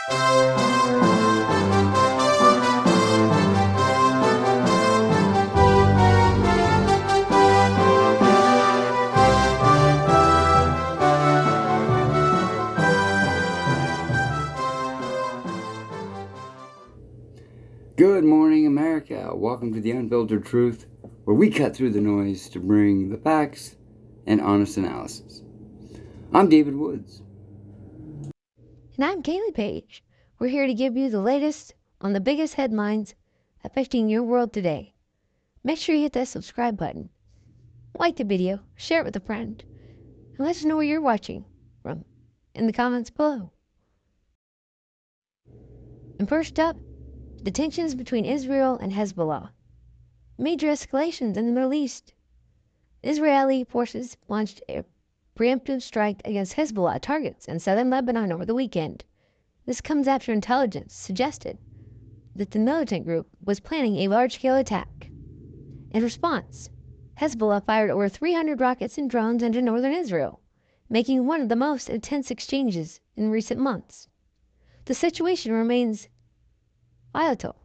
Good morning, America. Welcome to the Unfiltered Truth, where we cut through the noise to bring the facts and honest analysis. I'm David Woods. And I'm Kaylee Page. We're here to give you the latest on the biggest headlines affecting your world today. Make sure you hit that subscribe button, like the video, share it with a friend, and let us know where you're watching from in the comments below. And first up, the tensions between Israel and Hezbollah. Major escalations in the Middle East. Israeli forces launched a preemptive strike against Hezbollah targets in southern Lebanon over the weekend. This comes after intelligence suggested that the militant group was planning a large-scale attack. In response, Hezbollah fired over 300 rockets and drones into northern Israel, making one of the most intense exchanges in recent months. The situation remains volatile,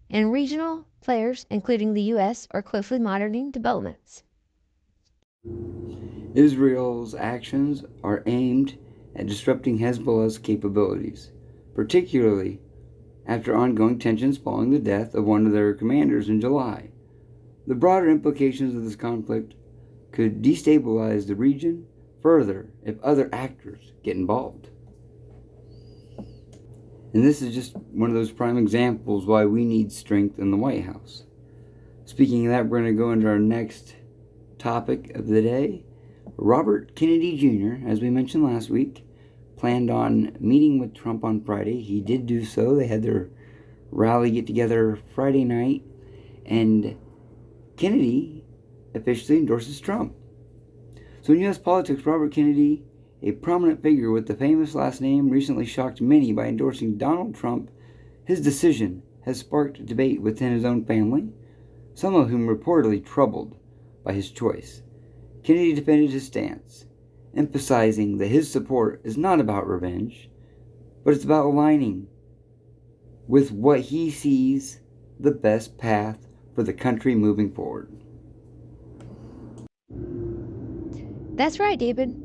and regional players, including the U.S., are closely monitoring developments. Israel's actions are aimed at disrupting Hezbollah's capabilities, particularly after ongoing tensions following the death of one of their commanders in July. The broader implications of this conflict could destabilize the region further if other actors get involved. And this is just one of those prime examples why we need strength in the White House. Speaking of that, we're going to go into our next topic of the day. Robert Kennedy Jr., as we mentioned last week, planned on meeting with Trump on Friday. He did do so. They had their rally get-together Friday night, and Kennedy officially endorses Trump. So in U.S. politics, Robert Kennedy, a prominent figure with the famous last name, recently shocked many by endorsing Donald Trump. His decision has sparked debate within his own family, some of whom reportedly troubled by his choice. Kennedy defended his stance, emphasizing that his support is not about revenge, but it's about aligning with what he sees the best path for the country moving forward. That's right, David.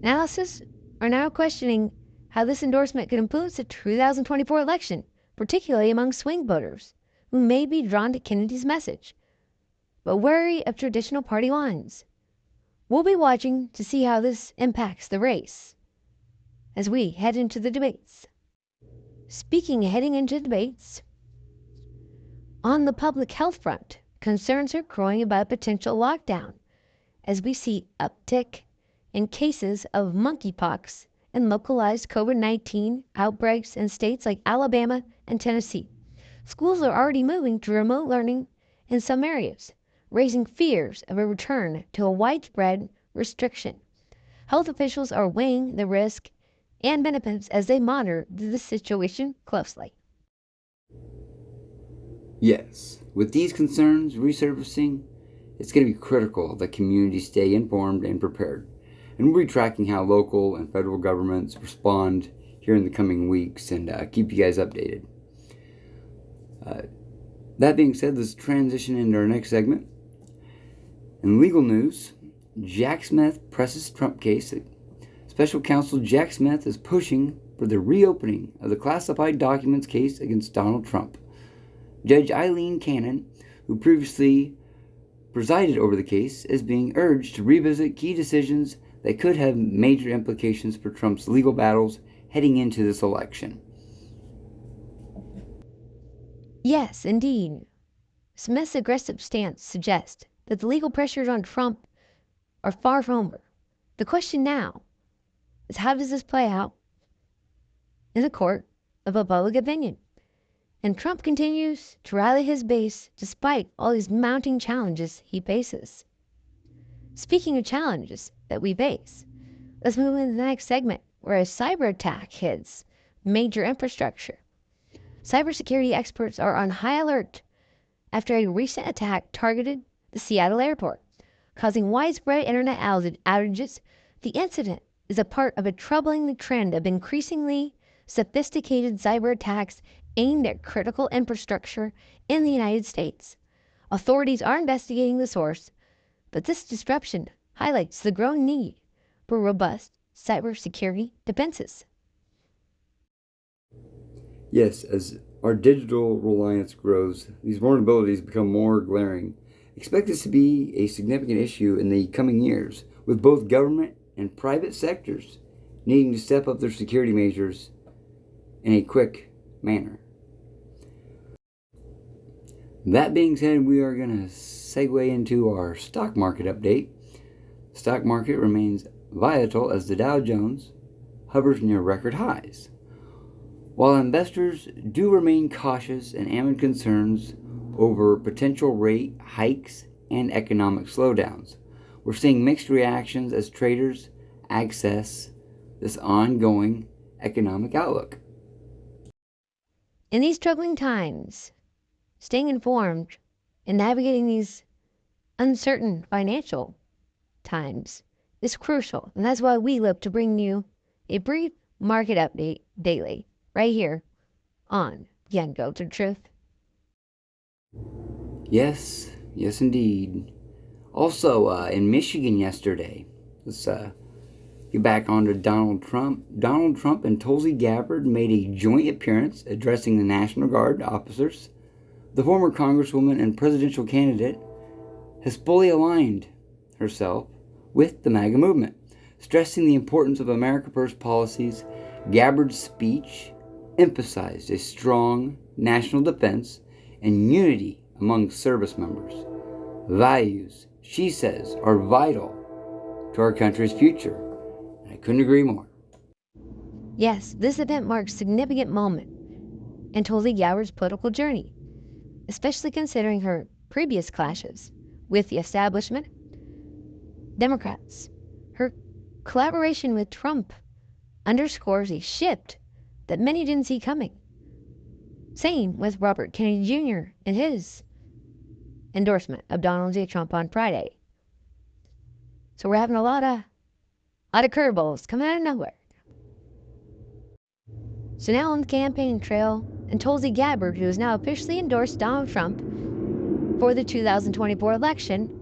Analysts are now questioning how this endorsement could influence the 2024 election, particularly among swing voters, who may be drawn to Kennedy's message, but wary of traditional party lines. We'll be watching to see how this impacts the race as we head into the debates. Speaking of heading into debates, on the public health front, concerns are growing about a potential lockdown as we see uptick in cases of monkeypox and localized COVID-19 outbreaks in states like Alabama and Tennessee. Schools are already moving to remote learning in some areas, raising fears of a return to a widespread restriction. Health officials are weighing the risk and benefits as they monitor the situation closely. Yes, with these concerns resurfacing, it's going to be critical that communities stay informed and prepared. And we'll be tracking how local and federal governments respond here in the coming weeks and keep you guys updated. That being said, let's transition into our next segment. In legal news, Jack Smith presses Trump case. Special counsel Jack Smith is pushing for the reopening of the classified documents case against Donald Trump. Judge Eileen Cannon, who previously presided over the case, is being urged to revisit key decisions that could have major implications for Trump's legal battles heading into this election. Yes, indeed. Smith's aggressive stance suggests that the legal pressures on Trump are far from over. The question now is, how does this play out in the court of public opinion? And Trump continues to rally his base despite all these mounting challenges he faces. Speaking of challenges that we face, let's move into the next segment, where a cyber attack hits major infrastructure. Cybersecurity experts are on high alert after a recent attack targeted the Seattle airport, causing widespread internet outages. The incident is a part of a troubling trend of increasingly sophisticated cyber attacks aimed at critical infrastructure in the United States. Authorities are investigating the source, but this disruption highlights the growing need for robust cybersecurity defenses. Yes, as our digital reliance grows, these vulnerabilities become more glaring. Expect this to be a significant issue in the coming years, with both government and private sectors needing to step up their security measures in a quick manner. That being said, we are going to segue into our stock market update. The stock market remains volatile as the Dow Jones hovers near record highs. While investors do remain cautious and amid concerns over potential rate hikes and economic slowdowns, we're seeing mixed reactions as traders access this ongoing economic outlook. In these troubling times, staying informed and navigating these uncertain financial times is crucial, and that's why we look to bring you a brief market update daily, right here on the Unfiltered Truth. Yes, yes indeed. Also, in Michigan yesterday, let's get back on to Donald Trump. Donald Trump and Tulsi Gabbard made a joint appearance addressing the National Guard officers. The former Congresswoman and presidential candidate has fully aligned herself with the MAGA movement, stressing the importance of America First policies. Gabbard's speech emphasized a strong national defense and unity among service members. Values, she says, are vital to our country's future. And I couldn't agree more. Yes, this event marks a significant moment in Tulsi Gabbard's political journey, especially considering her previous clashes with the establishment Democrats. Her collaboration with Trump underscores a shift that many didn't see coming. Same with Robert Kennedy Jr. and his endorsement of Donald J. Trump on Friday. So we're having a lot of curveballs coming out of nowhere. So now on the campaign trail, and Tulsi Gabbard, who has now officially endorsed Donald Trump for the 2024 election,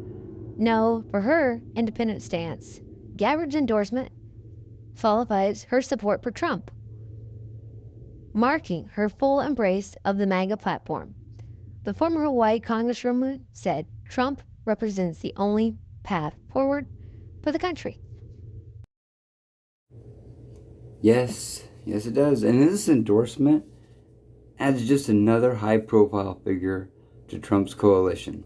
know for her independent stance, Gabbard's endorsement qualifies her support for Trump, marking her full embrace of the MAGA platform. The former Hawaii Congresswoman said Trump represents the only path forward for the country. Yes, yes it does. And this endorsement adds just another high-profile figure to Trump's coalition,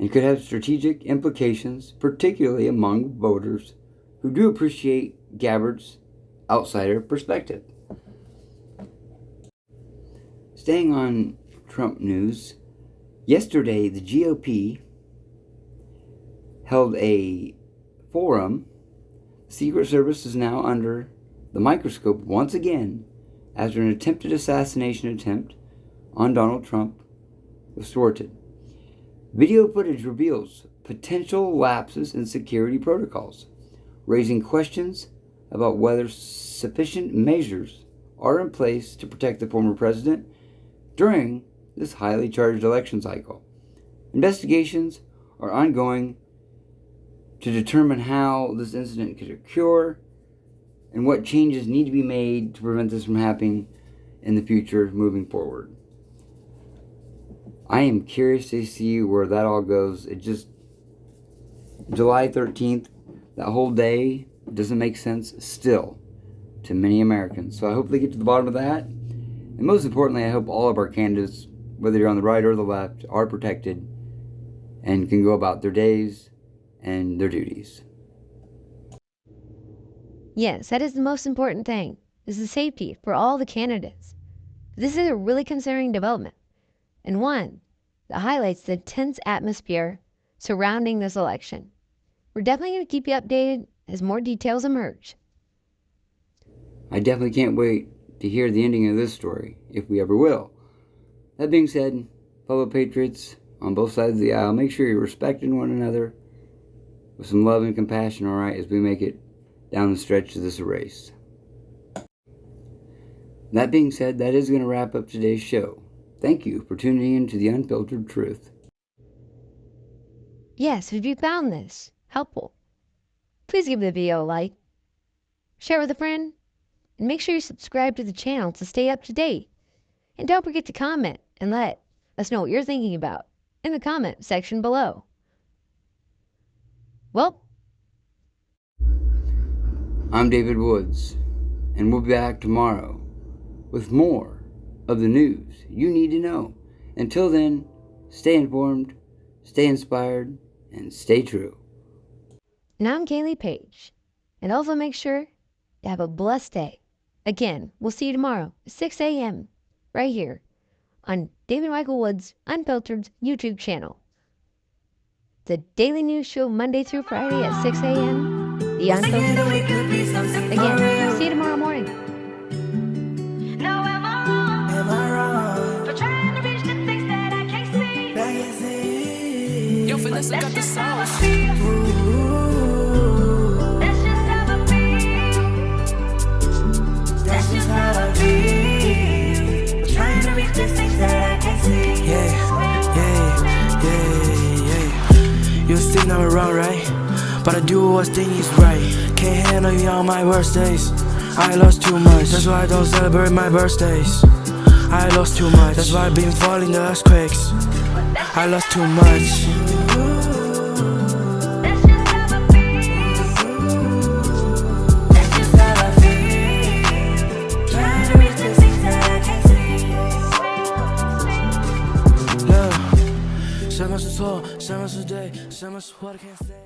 and could have strategic implications, particularly among voters who do appreciate Gabbard's outsider perspective. Staying on Trump news, yesterday the GOP held a forum. The Secret Service is now under the microscope once again after an attempted assassination attempt on Donald Trump was thwarted. Video footage reveals potential lapses in security protocols, raising questions about whether sufficient measures are in place to protect the former president during this highly charged election cycle. Investigations are ongoing to determine how this incident could occur and what changes need to be made to prevent this from happening in the future moving forward. I am curious to see where that all goes. It just, July 13th, that whole day doesn't make sense still to many Americans. So I hope they get to the bottom of that. And most importantly, I hope all of our candidates, whether you're on the right or the left, are protected and can go about their days and their duties. Yes, that is the most important thing, is the safety for all the candidates. This is a really concerning development, and one that highlights the tense atmosphere surrounding this election. We're definitely going to keep you updated as more details emerge. I definitely can't wait to hear the ending of this story, if we ever will. That being said, fellow patriots on both sides of the aisle, make sure you're respecting one another with some love and compassion, alright, as we make it down the stretch of this race. That being said, that is going to wrap up today's show. Thank you for tuning in to the Unfiltered Truth. Yes, if you found this helpful, please give the video a like, share with a friend, and make sure you subscribe to the channel to stay up to date. And don't forget to comment and let us know what you're thinking about in the comment section below. Well, I'm David Woods, and we'll be back tomorrow with more of the news you need to know. Until then, stay informed, stay inspired, and stay true. and I'm Kaylee Page. And also make sure to have a blessed day. Again, we'll see you tomorrow at 6 a.m. right here on David Michael Woods Unfiltered's YouTube channel. The daily news show Monday through Friday at 6 a.m. The Unfiltered Truth. Again, see you tomorrow morning. Now am I wrong for trying to reach the things that I can't see? Yo, Vanessa got the sauce. That's just how I feel. That's just how I feel. Trying to reach the things that I can't see. Yeah. You still never wrong, right? But I do what thing is right. Can't handle you on my worst days. I lost too much, that's why I don't celebrate my birthdays. I lost too much, that's why I've been falling the earthquakes. I lost too much. That's just how I feel. That's just how I feel. Trying to reach the things that I can't see. Love, 什么是错，什么是对，什么是我的 can't say。